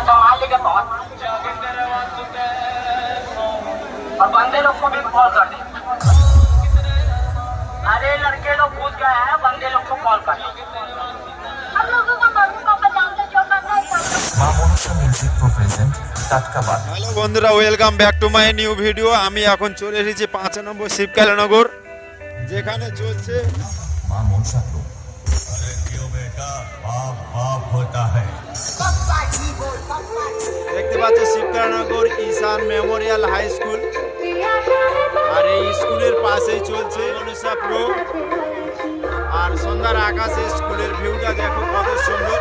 संभाल लेके पहुंच। और बंदे लोग को भी कॉल कर दे। अरे लड़के लोग पूछ गए हैं, बंदे लोग को कॉल कर। हम लोगों का मम्मी पापा जानते जो करना है कर लो। মা মনসা মিউজিক প্রো প্রেজেন্ট টাটকা বাত। হ্যালো বন্ধুরা, welcome back to my new video. আমি এখন চলে এসেছি 5 নম্বর শিবকালীনগর, যেখানে চলছে মা মনসা প্রো। দেখতে পাচ্ছ শিবকালীনগর ঈশান মেমোরিয়াল হাই স্কুল, আর এই স্কুলের পাশেই চলছে মনসা প্রো। আর সন্ধ্যার আকাশে স্কুলের ভিউটা দেখো কত সুন্দর।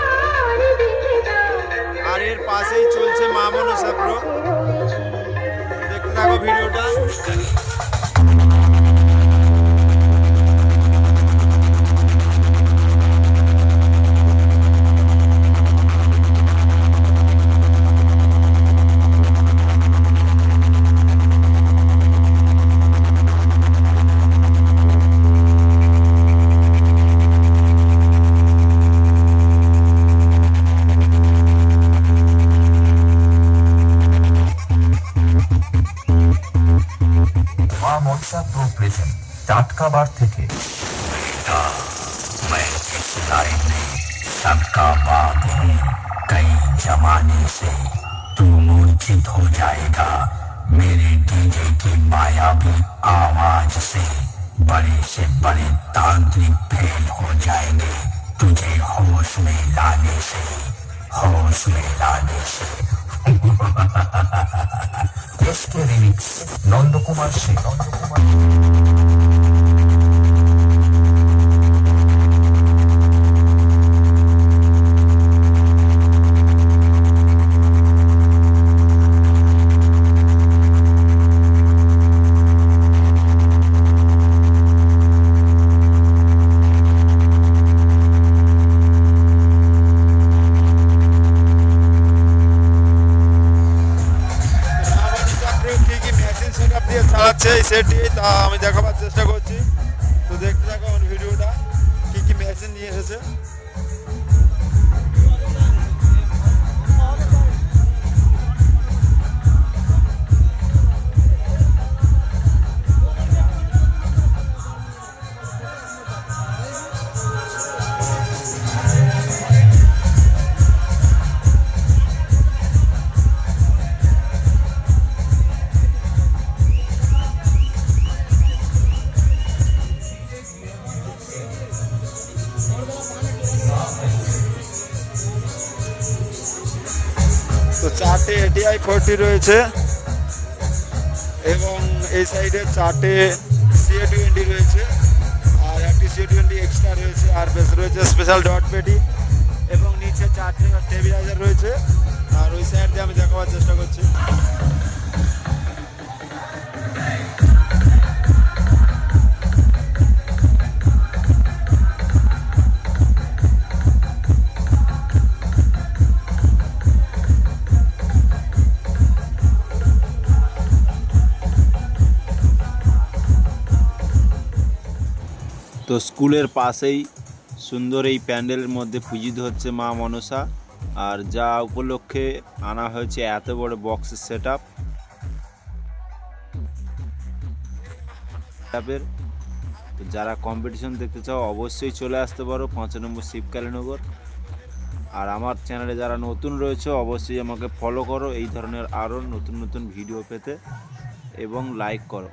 আর এর পাশেই চলছে মা মনসা প্রো। দেখতে থাকো ভিডিওটা। মা মনসা প্রো প্রেজেন্ট টাটকা বার থেকে। मैं इस लाइन में सबका बाप हूँ, कई जमाने से तू मूर्छित हो जाएगा मेरे डीजे की मायावी आवाज से। बड़े से बड़े तांत्रिक फेल हो जाएंगे तुझे होश में लाने से, होश में लाने से। इसके रिमिक्स नंद कुमार सिंह। চালাচ্ছে এই সেটটি, তা আমি দেখাবার চেষ্টা করছি। তো দেখতে থাকো আমার ভিডিওটা, কি কি মেশিন নিয়ে এসেছে। তো 4টে এটিআই 40 রয়েছে এবং এই সাইডে 4টে CA20 রয়েছে, আর একটি CA20 এক্সট্রা রয়েছে, আর বেশ রয়েছে স্পেশাল ডট পেটি, এবং নিচে 4টে স্টেবিলাইজার রয়েছে। আর ওই সাইড দিয়ে আমি দেখাবার চেষ্টা করছি। তো স্কুলের পাশেই সুন্দর এই প্যান্ডেলের মধ্যে পূজিত হচ্ছে মা মনসা, আর যা উপলক্ষে আনা হয়েছে এত বড় বক্সের সেটআপ। তো যারা কম্পিটিশন দেখতে চাও অবশ্যই চলে আসতে পারো 5 নম্বর শিবকালীনগর। আর আমার চ্যানেলে যারা নতুন রয়েছে অবশ্যই আমাকে ফলো করো এই ধরনের আরও নতুন নতুন ভিডিও পেতে, এবং লাইক করো।